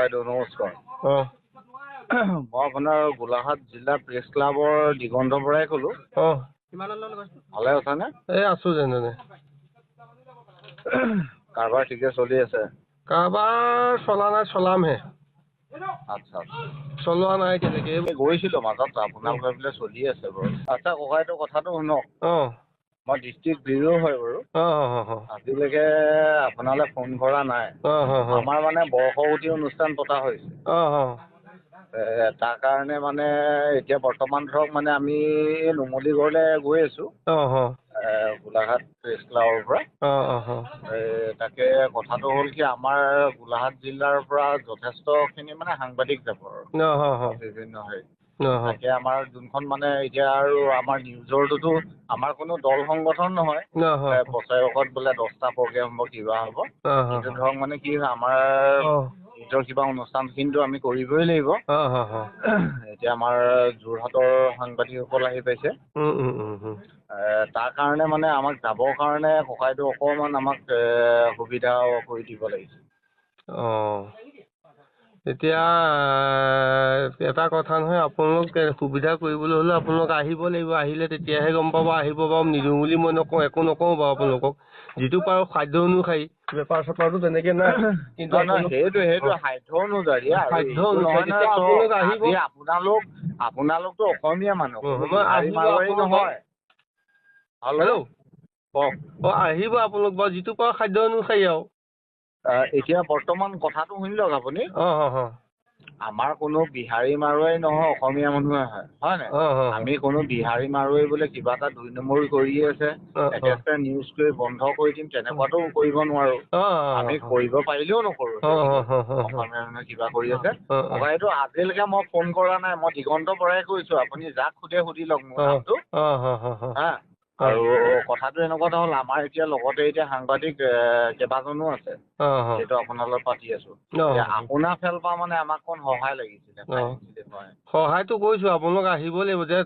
ককাইদেউ নমস্কাৰ। মই আপোনাৰ গোলাঘাট জিলা প্ৰেছ ক্লাবৰ দিগন্ত বৰাই ক'লো। ভালে আছানে? আছো যেনে কাৰবাৰ ঠিকে চলি আছে? কাৰবাৰ চলা নাই, চলামহে। আচ্ছা চলোৱা নাই তেনেকে। গৈছিলো মাজত আপোনাৰ ঘৰ বোলে চলি আছে বাৰু। আচ্ছা ককাইদেউ কথাটো শুনক। মই ডিষ্ট্ৰিক্ট বিৰো হয় বাৰু। আজিলৈকে আপোনালৈ ফোন কৰা নাই। আমাৰ মানে বৰ্ষপূৰ্তি অনুষ্ঠান পতা হৈছে। তাৰ কাৰণে মানে এতিয়া বৰ্তমান ধৰক মানে আমি নুমলীগড়লৈ গৈ আছো। গোলাঘাট প্ৰেছ ক্লাবৰ পৰা। তাকে কথাটো হ'ল কি আমাৰ গোলাঘাট জিলাৰ পৰা যথেষ্টখিনি মানে সাংবাদিক যাব আৰু বিভিন্ন হেৰি। তাকে আমাৰ যোনখন মানে এতিয়া আৰু আমাৰ নিউজৰটোতো আমাৰ কোনো দল সংগঠন নহয়। বছৰেকত বোলে 10টা প্ৰগ্ৰেম হ'ব কিবা হ'ব। কিন্তু ধৰক মানে কি হয় আমাৰ নিজৰ কিবা অনুষ্ঠানখিনিতো আমি কৰিবই লাগিব। এতিয়া আমাৰ যোৰহাটৰ সাংবাদিকসকল আহি পাইছে। তাৰ কাৰণে মানে আমাক যাবৰ কাৰণে ককাইদেউ অকণমান আমাক সুবিধা কৰি দিব লাগিছিল। এতিয়া এটা কথা নহয়, আপোনালোক সুবিধা কৰিবলৈ হ'লে আপোনালোক আহিব লাগিব। আহিলে তেতিয়াহে গম পাব। আহিব বাৰু নিদিওঁ বুলি মই নকওঁ, একো নকওঁ বাৰু আপোনালোকক। যিটো পাৰো সাধ্য অনুসাৰি বেপাৰ চেপাৰটো তেনেকে নাই। কিন্তু সেইটো সাধ্য অনুযায়ী আপোনালোকতো অসমীয়া মানুহ, মাৰোৱাৰী নহয়। হেল্ল' কওক। আহিব আপোনালোক বাৰু যিটো পাৰো সাধ্য অনুসাৰি আৰু। এতিয়া বৰ্তমান কথাটো শুনি লওক আপুনি। আমাৰ কোনো বিহাৰী মাৰোৱাৰী নহয়, অসমীয়া মানুহে হয় নাই? আমি কোনো বিহাৰী মাৰোৱাৰী বোলে কিবা এটা 2 নম্বৰী কৰি আছে, একেবাৰে নিউজ কৰি বন্ধ কৰি দিম তেনেকুৱাতো কৰিব নোৱাৰো। আমি কৰিব পাৰিলেও নকৰো। অসমীয়া মানুহে কিবা কৰি আছে। ককাইদেউ আজিলৈকে মই ফোন কৰা নাই। মই দিগন্ত বৰাই কৈছো। আপুনি যাক সোধে সুধি লওক মোৰ নামটো। হা। আৰু কথাটো এনেকুৱা হ'ল আমাৰ এতিয়া লগতে এতিয়া সাংবাদিক কেইবাজনো আছে। সেইটো আপোনাৰ লগত পাতি আছো। আপোনাৰ ফালৰ পৰা মানে আমাক অকণ সহায় লাগিছিলে। সহায়তো কৰিছো, আপোনালোক আহিব লাগিব। যে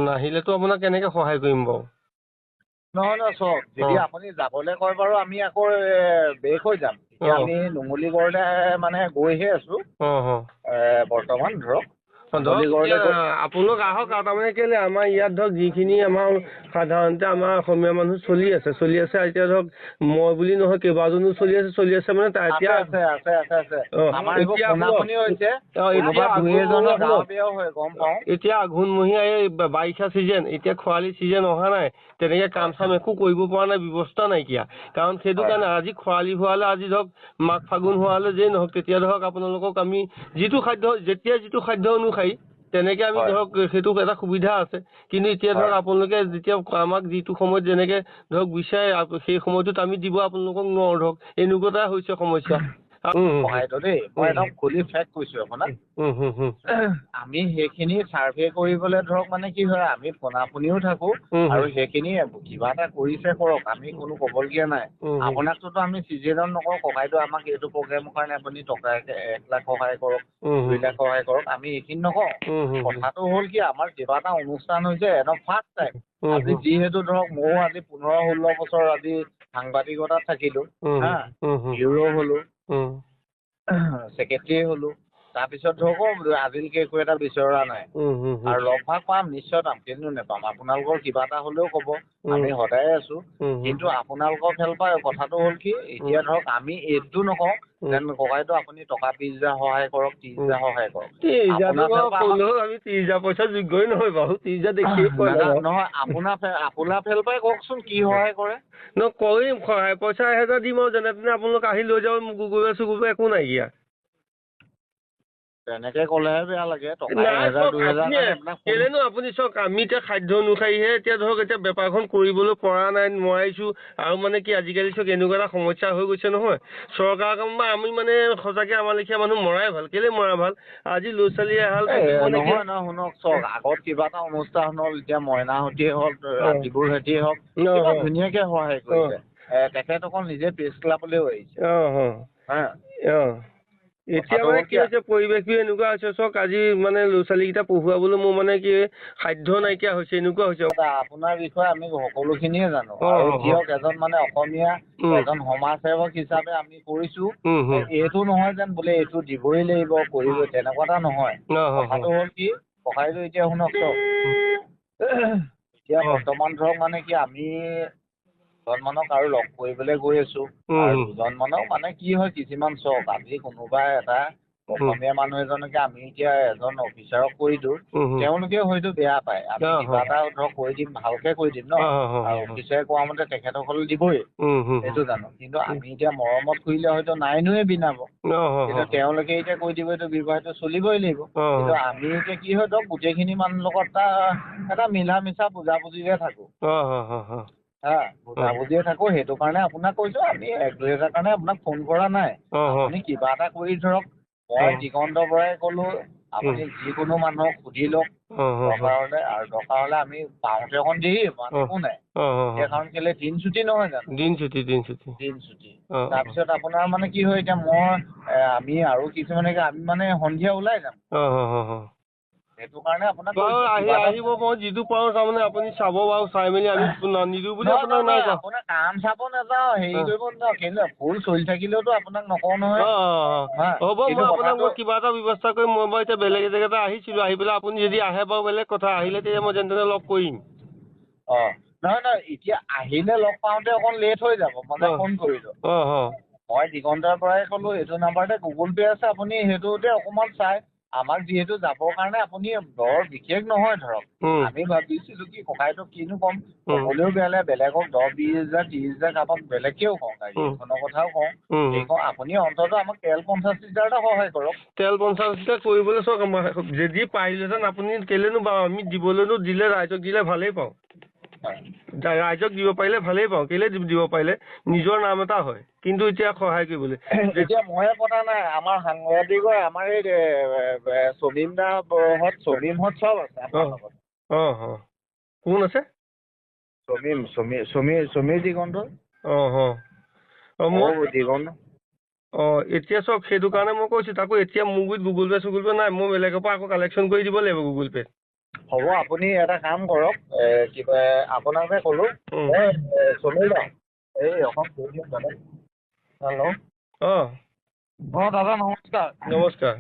নাহিলেতো আপোনাক কেনেকে সহায় কৰিম বাৰু। নহয় চাওক, যদি আপুনি যাবলৈ কয় বাৰু আমি আকৌ বেক হৈ যাম। এতিয়া আমি নুমলীগড়লৈ মানে গৈহে আছো বৰ্তমান ধৰক। আপোনালোক আহক আৰু তাৰমানে কেলে আমাৰ ইয়াত ধৰক যিখিনি আমাৰ সাধাৰণতে আমাৰ অসমীয়া মানুহ চলি আছে এতিয়া ধৰক মই বুলি নহয় কেইবাজনো চলি আছে মানে এতিয়া আঘোণমহীয়া এই বাৰিষা চিজন, এতিয়া খৰালি চিজন অহা নাই। তেনেকে কাম চাম একো কৰিব পৰা নাই, ব্যৱস্থা নাইকিয়া। কাৰণ সেইটো কাৰণে আজি খৰালি হোৱালে, আজি ধৰক মাঘ ফাগুন হোৱালে যেই নহওক, তেতিয়া ধৰক আপোনালোকক আমি যিটো খাদ্য অনুসাৰি তেনেকে আমি ধৰক সেইটো এটা সুবিধা আছে। কিন্তু এতিয়া ধৰক আপোনালোকে যেতিয়া আমাক যিটো সময়ত যেনেকে ধৰক বিচাৰে সেই সময়টোত আমি দিব আপোনালোকক নোৱাৰো ধৰক। এনেকুৱা এটা হৈছে সমস্যা। দেই মই একদম খুলি ফেক্ট কৈছো আপোনাক। আমি সেইখিনি চাৰ্ভে কৰিবলৈ ধৰক মানে কি হয়, আমি ফোনাফোনিও থাকো আৰু সেইখিনি কিবা এটা কৰিছে কৰক, আমি কোনো ক'বলগীয়া নাই। আপোনাকটোতো আমি চিজনত নকওঁ ককাইদেউ আমাক এইটো প্ৰগ্ৰেমৰ কাৰণে আপুনি টকা 1 লাখ সহায় কৰক, 2 লাখ সহায় কৰক, আমি এইখিনি নকওঁ। কথাটো হ'ল কি আমাৰ কিবা এটা অনুষ্ঠান হৈছে একদম ফাৰ্ষ্ট টাইম। আজি যিহেতু ধৰক ময়ো আজি 15-16 বছৰ আজি সাংবাদিকতাত থাকিলো। হা, ব্যুৰো হলো, ছেক্ৰেটাৰী হলো। তাৰপিছত ধৰক আজিলৈকে একো এটা বিচৰা নাই। আৰু লগ ভাগ পাম, নিশ্চয় পাম, কিন্তু নেপাম। আপোনালোকৰ কিবা এটা হলেও কব, আমি সদায়ে আছো। কিন্তু আপোনালোকৰ ফালৰ পৰা কথাটো হ'ল কি, এতিয়া ধৰক আমি এইটো নকওঁ যেন ককাইদেউ আপুনি টকা 20,000 সহায় কৰক, 30,000 সহায় কৰক। আমি 30,000 পইচা যোগ্যই নহয় বাৰু। 30,000 দেখিয়ে নহয়, আপোনাৰ ফালৰ পৰাই কওকচোন কি সহায় কৰে। কৰিম সহায়, পইচা 1,000 দিম আৰু যেনে তেনে আপোনালোক আহি লৈ যাব। গুগল চুগুল একো নাইকিয়া। তেনেকে ক'লেহে বেয়া লাগে। কেলেনো আপুনি চাওক, আমি এতিয়া খাদ্য অনুসাৰীহে এতিয়া ধৰক এতিয়া বেপাৰখন কৰিবলৈ পৰা নাই, নোৱাৰিছো। আৰু মানে কি আজিকালি চাওক এনেকুৱা এটা সমস্যা হৈ গৈছে নহয়, চৰকাৰ কাম বা আমি মানে সঁচাকে আমাৰ লেখীয়া মানুহ মৰাই ভাল। কেলে মৰা ভাল, আজি ল'ৰা ছোৱালী নহয় শুনক চাওক, আগত কিবা এটা অনুষ্ঠান হ'ল, এতিয়া মইনাহঁতিয়ে হওক, ৰাতিপুৰ হেঁতিয়ে হওক, কিবা ধুনীয়াকে সহায় কৰিছে। তেখেত অকল নিজে প্ৰেছ ক্লাবলৈও আহিছে। এতিয়া মানে কি হৈছে পৰিৱেশটো এনেকুৱা হৈছে চাওক আজি মানে ল'ৰা ছোৱালীকেইটা পঢ়ুৱাবলৈ মোৰ মানে কি সাধ্য নাইকিয়া হৈছে এনেকুৱা হৈছে। আপোনাৰ বিষয়ে আমি সকলোখিনিয়ে জানো আৰু দিয়ক এজন মানে অসমীয়া এজন সমাজ সেৱক হিচাপে আমি কৰিছো, এইটো নহয় যেন বোলে এইটো দিবই লাগিব কৰিবই তেনেকুৱা এটা নহয়। কথাটো হ'ল কি ককাইদেউ এতিয়া শুনক চাওক, এতিয়া বৰ্তমান ধৰক মানে কি আমি দুজনমানক আৰু লগ কৰিবলৈ গৈ আছো আৰু দুজনমানক মানে কি হয় কিছুমান চাওক আজি কোনোবা এটা অসমীয়া মানুহ এজনকে আমি এতিয়া এজন অফিচাৰক কৈ দিওঁ, তেওঁলোকে হয়তো বেয়া পায়, আমি কিবা এটা ধৰক কৈ দিম ভালকে কৈ দিম ন, আৰু অফিচাৰে কোৱা মতে তেখেতসকলে দিবই, সেইটো জানো, কিন্তু আমি এতিয়া মৰমত কৰিলে হয়তো নাইনোৱে বিনাব, কিন্তু তেওঁলোকে এতিয়া কৈ দিব এইটো ব্যৱসায়টো চলিবই লাগিব, কিন্তু আমি এতিয়া কি হয় ধৰক গোটেইখিনি মানুহৰ লগত এটা মিলা মিছা বুজাবুজিৰে থাকো, বুজাবুজিয়ে থাকো, সেইটো কাৰণে আপোনাক কৈছো আমি 1-2 কাৰণে আপোনাক ফোন কৰা নাই, আপুনি কিবা এটা কৰি ধৰক মই দিগন্ত বৰাই কলো আপুনি যিকোনো মানুহক সুধি লওক দৰকাৰ হলে, আৰু দৰকাৰ হলে আমি পাওঁতে অকণ দেৰি একো নাই, এতিয়া কাৰণ কেলে দিন ছুটি নহয় জানো, দিন ছুটি তাৰপিছত আপোনাৰ মানে কি হয় এতিয়া আমি আৰু কিছুমানে আমি মানে সন্ধিয়া ওলাই যাম, সেইটো কাৰণে আপোনাক আহিব মই যিটো পাৰো তাৰমানে আপুনি চাব বাৰু চাই মেলি আমি নিদিওঁ বুলি আপোনাক নাই কোৱা, আপোনাৰ কাম চাব নাযাওঁ হেৰি কৰিব নাযাওঁ, কিন্তু ফুল চলি থাকিলেওতো আপোনাক নকওঁ নহয়, হ'ব মই আপোনাক মই কিবা এটা ব্যৱস্থা কৰিম, মই বাৰু এতিয়া বেলেগ জেগাতে আহিছিলো, আহি পেলাই আপুনি যদি আহে বাৰু বেলেগ কথা, আহিলে তেতিয়া মই যেনে তেনে লগ কৰিম। নহয় এতিয়া আহিলে লগ পাওঁতে অকণ লেট হৈ যাব, মানে ফোন কৰিলো, মই দিগন্তৰ পৰাই ক'লো এইটো নাম্বাৰতে গুগল পে' আছে, আপুনি সেইটোতে অকণমান চাই আমাক যিহেতু যাবৰ কাৰণে আপুনি বৰ বিশেষ নহয় ধৰক, আমি ভাবিছিলো কি ককাইদেউক কিনো কম, ক'বলৈও বেয়া লাগে, বেলেগক 10-20 হাজাৰ 30 হাজাৰ কাৰোবাক বেলেগকেও কওঁ, গাড়ী এখনৰ কথাও কওঁ, আপুনি অন্ততঃ আমাক তেল 50 লিটাৰ এটা সহায় কৰক। তেল 50 লিটাৰ কৰিবলৈ চাওক, যদি পাৰিলেহেঁতেন আপুনি কেলেনো বাৰু, আমি দিবলৈনো দিলে ৰাইজক দিলে ভালেই পাওঁ, ৰাইজক দিব পাৰিলে ভালেই পাওঁ, কেলে দিব পাৰিলে নিজৰ নাম এটা হয়, কিন্তু এতিয়া সহায় কৰিবলৈ এতিয়া ময়ে পতা নাই, আমাৰ সাংবাদিকৰ আমাৰ এই চমিমহঁত চব আছে আমাৰ লগত। কোন আছে? সমীৰ দিগন্ত। দিগন্ত। এতিয়া চাওক সেইটো কাৰণে মই কৈছো তাকো এতিয়া মোৰ গুৰিত গুগল পে চুগল পে নাই, মই বেলেগৰ পৰা আকৌ কালেকশ্যন কৰি দিব লাগিব গুগল পে। হ'ব আপুনি এটা কাম কৰক, কিবা আপোনাক যে ক'লো সমীৰ দা এই অকণ হেল্ল', দাদা নমস্কাৰ। নমস্কাৰ।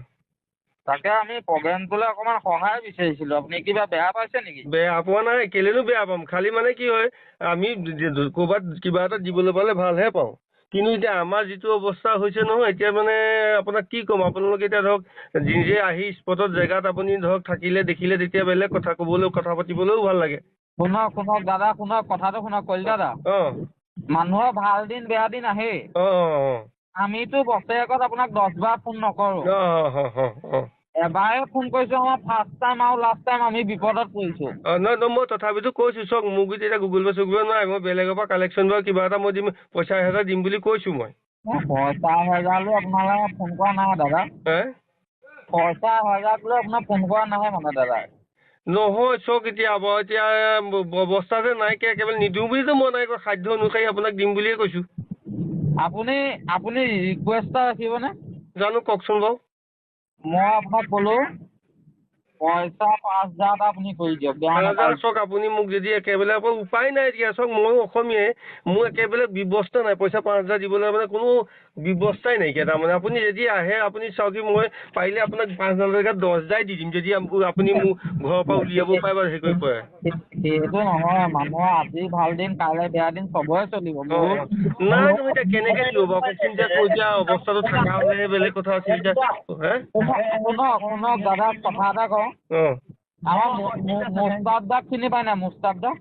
তাকে আমি প্ৰগ্ৰেমটোলৈ অকণমান সহায় বিচাৰিছিলো, আপুনি কিবা বেয়া পাইছে নেকি? বেয়া পোৱা নাই, কেলেনো বেয়া পাম, খালি মানে কি হয় আমি ক'ৰবাত কিবা এটা দিবলৈ পালে ভালহে পাওঁ, কিন্তু এতিয়া আমাৰ যিটো অৱস্থা হৈছে নহয়, এতিয়া মানে আপোনাক কি ক'ম, আপোনালোকে এতিয়া ধৰক নিজে আহি স্পটত জেগাত আপুনি ধৰক থাকিলে দেখিলে তেতিয়া বেলেগ কথা, ক'বলৈ কথা পাতিবলৈও ভাল লাগে। শুনক দাদা, কথাটো শুনক কলিতা দা, মানুহৰ ভাল দিন বেয়া দিন আহেই, আমিতো বছৰেকত আপোনাক 10 বাৰ ফোন নকৰো, এবাৰে ফোন কৰিছো, আমাৰ ফাৰ্ষ্ট টাইম আৰু লাষ্ট টাইম আমি বিপদত পৰিছো। নহয় মই তথাপিতো কৈছো চাওক, মোক এতিয়া গুগল পে চুগল পে নাই, মই বেলেগৰ পৰা কালেকশ্যন বা কিবা এটা মই দিম, পইচা 1000 দিম বুলি কৈছো মই। পইচা 1000 লৈ আপোনালৈ ফোন কৰা নাই দাদা, পইচা 1000 লৈ আপোনাক ফোন কৰা নাই মানে দাদা। নহয় চাওক এতিয়া বাৰু এতিয়া অৱস্থা যে নাইকিয়া, একেবাৰে নিদিওঁ বুলিতো মই নাই কোৱা, সাধ্য অনুসাৰি আপোনাক দিম বুলিয়ে কৈছো। আপুনি ৰিকুৱেষ্ট এটা ৰাখিবনে? জানো কওকচোন বাৰু। মই আপোনাক ক'লো পইচা 5000 এটা আপুনি কৰি দিয়ক। চাওক আপুনি মোক যদি একেবাৰে উপায় নাই, এতিয়া চাওক ময়ো অসমীয়াই, মোৰ একেবাৰে ব্যৱস্থা নাই, পইচা 5000 দিবলৈ মানে কোনো ব্যৱস্থাই নাইকিয়া, তাৰমানে আপুনি যদি আহে আপুনি চাওক, মই পাৰিলে আপোনাক 5000 জেগাত 10,000 দি দিম, যদি আপুনি মোৰ ঘৰৰ পৰা উলিয়াব পাৰে বা হেৰি কৰিব পাৰে। সেইটো নহয়, মানুহৰ আজি ভাল দিন কাইলৈ বেয়া দিন চবৰে চলিব। নাই তুমি এতিয়া কেনেকে দিব বাৰু কওকচোন, এতিয়া অৱস্থাটো থকা হ'লে বেলেগ কথা আছিল, এতিয়া শুনক দাদা কথা এটা কওঁ, আমাৰ মুস্তাফ দাক চিনি পাই নাই? মুস্তাফ দা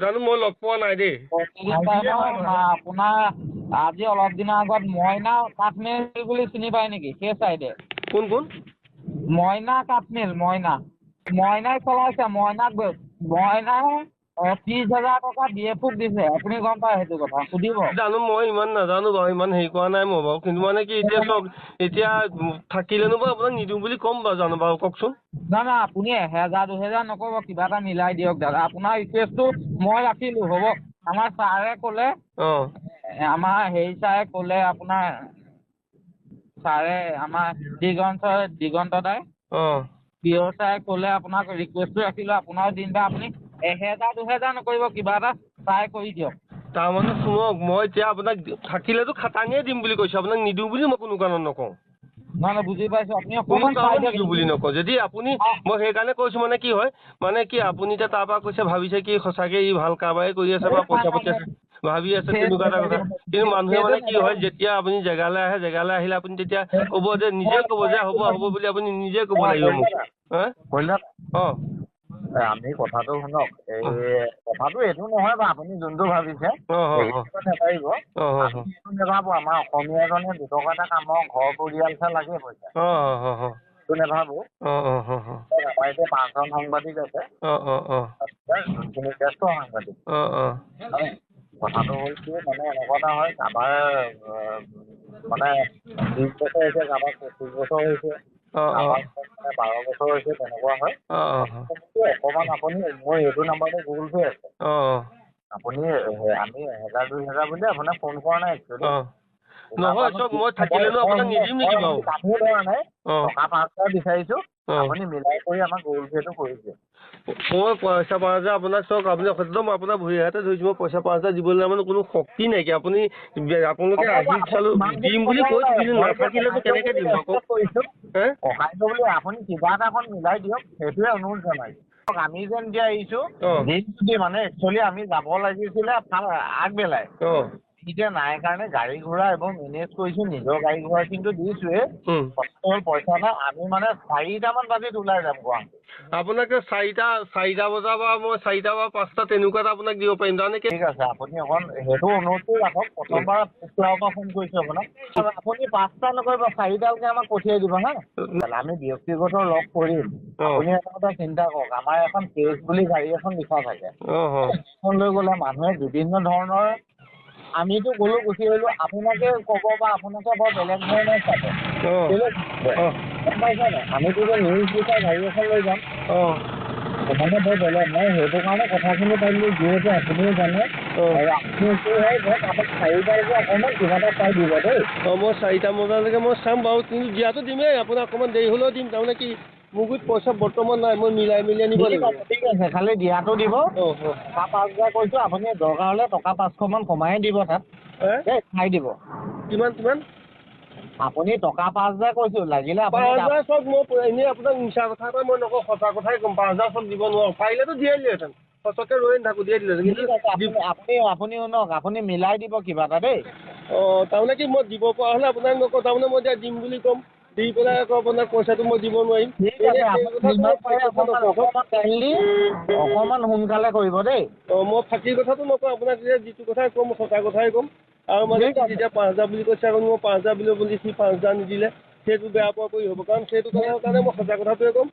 জানো মই লগ পোৱা নাই দেই। আপোনাৰ আজি অলপ দিনৰ আগত মইনা কাঠমিল বুলি চিনি পায় নেকি? সেই চাইডে কোন মইনা কাঠমিল, মইনাই চলাইছে, মইনাই 30,000 টকা DFক দিছে, আপুনি গম পায় সেইটো কথা? সুধিব। জানো মই ইমান নাজানো বাৰু, ইমান হেৰি কৰা নাই মই বাৰু, কিন্তু মানে কি এতিয়া চাওক এতিয়া থাকিলেনো বাৰু আপোনাক নিদিওঁ বুলি ক'ম বাৰু, জানো বাৰু কওকচোন। না আপুনি 1000-2000 নক'ব, কিবা এটা মিলাই দিয়ক দাদা, আপোনাৰ ৰিকুৱেষ্টটো মই ৰাখিলো হ'ব। আমাৰ ছাৰে ক'লে, আমাৰ হেৰি ছাৰে ক'লে, আপোনাৰ ছাৰে আমাৰ দিগন্ত দাই পিঅ' ছাৰে ক'লে আপোনাক ৰিকুৱেষ্টটো ৰাখিলোঁ আপোনাৰ দিনটা আপুনি 1000-2000 নকৰিব কিবা এটা চাই কৰি দিয়ক। তাৰমানে শুনক মই এতিয়া আপোনাক থাকিলেতো খাটাঙে দিম বুলি কৈছোঁ, আপোনাক নিদিওঁ বুলি মই কোনো কাৰণত নকওঁ। নহয় বুজি পাইছোঁ, আপুনি কোনো অকণমান চাই কাৰণত দিয়ক নিদিওঁ বুলি নকওঁ। যদি আপুনি মই সেইকাৰণে কৈছোঁ মানে কি হয় মানে কি আপুনি এতিয়া তাৰপৰা কৈছে ভাবিছে কি সঁচাকৈ ই ভাল কাৰবাৰে কৰি আছে বা পইচা পাতি আছে ভাবি আছে তেনেকুৱা এটা কথা। কিন্তু মানুহে মানে কি হয় যেতিয়া আপুনি জেগালৈ আহে জেগালৈ আহিলে আপুনি তেতিয়া ক'ব যে নিজে ক'ব যে হ'ব হ'ব বুলি আপুনি নিজে ক'ব লাগিব মোক। অঁ আমি কথাটো শুনক, এই কথাটো এইটো নহয় বা আপুনি যোনটো ভাবিছে নেপাৰিব। আমি এইটো নেভাবো আমাৰ অসমীয়া এজনে 2 টকা এটা কামৰ ঘৰ পৰিয়ালহে লাগে পইচা। সেইটো নেভাবো। আমাৰ এতিয়া 5জন সাংবাদিক আছে, যোনখিনি জ্যেষ্ঠ সাংবাদিক। কথাটো হ'ল কি মানে এনেকুৱা এটা হয় কাৰোবাৰ মানে 20 বছৰ হৈছে, কাৰোবাৰ 25 বছৰ হৈছে, কাৰোবাৰ 12 বছৰ হৈছে, তেনেকুৱা হয়। অকণমান আপুনি মোৰ এইটো নাম্বাৰতে গুগল পে' আছে। আপুনি আমি 1000-2000 বুলি আপোনাক ফোন কৰা নাই একচুৱেলি। নহয় চব মই থাকিলেনো আপোনাক নিদিম নেকি বাৰু? কামো ধৰা নাই, টকা 5,000 বিচাৰিছোঁ, আপুনি মিলাই কৰি আমাক গুগল পে'টো কৰি দিয়ে। মই পইচা 5,000 আপোনাক চাওক আপুনি একদম আপোনাৰ ভৰি হাতে ধৰিছোঁ, মই পইচা 5,000 দিবলৈ মানে কোনো শক্তি নাইকিয়া। আপোনালোকে আহি চালোঁ দিম বুলি কৈছোঁ কিন্তু নাথাকিলেতো কেনেকৈ দিম আকৌ? বুলি আপুনি কিবা এটা এখন মিলাই দিয়ক, সেইটোৱে অনুৰোধ জনাইছোঁ। আমি যেন এতিয়া আহিছোঁ মানে একচুৱেলি আমি যাব লাগিছিলে আগবেলাই। এতিয়া নাই কাৰণে গাড়ী ঘোঁৰা এইবোৰ মেনেজ কৰিছোঁ, নিজৰ গাড়ী ঘোঁৰা কিন্তু দিছোঁৱে। পইচা নাই, আমি মানে 4টামান বাজিত ওলাই যাম গুৱাহাটী। আপোনাকে 4টা বজাৰ পৰা মই 4টা বা 5টা তেনেকুৱাত আপোনাক দিব পাৰিম তাৰমানে ঠিক আছে, আপুনি অকণ সেইটো অনুৰোধটো ৰাখক। প্ৰথমবাৰ পৰা ফোন কৰিছোঁ আপোনাক। আপুনি 5টা নকৰিব, 4টালৈকে আমাক পঠিয়াই দিব হা। আমি ব্যক্তিগত লগ কৰিম। আপুনি এটা কথা চিন্তা কৰক, আমাৰ এখন কেছ বুলি গাড়ী এখন লিখা থাকে। সেইখন লৈ গ'লে মানুহে বিভিন্ন ধৰণৰ আমিতো গ'লো গুচি আহিলোঁ, আপোনাকে ক'ব বা আপোনাকে বৰ বেলেগ ধৰণে চাব। গম পাইছে নাই? আমিতো যে নিউজ লিখা গাড়ী এখন লৈ যাম। মানে বৰ বেলেগ মই সেইটো কাৰণে কথাখিনি পাৰিলোঁ যিহেতু আপুনিও জানে আৰু আপুনি কি হয় ধৰক আমাক 4টালৈকে অকণমান কিবা এটা চাই দিব দেই। মই 4টা বজালৈকে মই চাম বাৰু, কিন্তু দিয়াটো দিমেই আপোনাক অকণমান দেৰি হ'লেও দিম। তাৰমানে কি মোৰ গুৰিত পইচা বৰ্তমান নাই, মই মিলাই আনিব লাগিব। ঠিক আছে, খালি দিয়াটো দিব। টকা 5,000 কৈছোঁ, আপুনি দৰকাৰ হ'লে টকা 500মান কমাই দিব তাত দেই, চাই দিব। কিমান? আপুনি টকা 5,000 কৈছোঁ, লাগিলে 5,000 চব মই এনেই আপোনাক মিছা কথা এটা মই নকওঁ, সঁচা কথাই ক'ম। 5,000 চব দিব নোৱাৰোঁ, পাৰিলেতো দিয়াই দিলেহেঁতেন। সঁচাকৈ ৰৈ নাথাকোঁ, দিয়ে দিলেহেঁতেন। কিন্তু আপুনি শুনক, আপুনি মিলাই দিব কিবা এটা দেই। তাৰমানে কি মই দিব পৰা হ'লে আপোনাক নকওঁ, তাৰমানে মই এতিয়া দিম বুলি ক'ম, দি পেলাই আকৌ আপোনাক পইচাটো মই দিব নোৱাৰিম। অকণমান সোনকালে কৰিব দেই। মই ফাঁকি কথাটো নকওঁ, আপোনাক যেতিয়া যিটো কথাই ক'ম মই সঁচা কথাই ক'ম। আৰু মানে যেতিয়া 5,000 বুলি কৈছে আকৌ মই 5,000 বুলি সি 5,000 নিদিলে সেইটো বেয়া পোৱা কৰি হ'ব, কাৰণ সেইটো কাৰণে মই সঁচা কথাটোৱে ক'ম।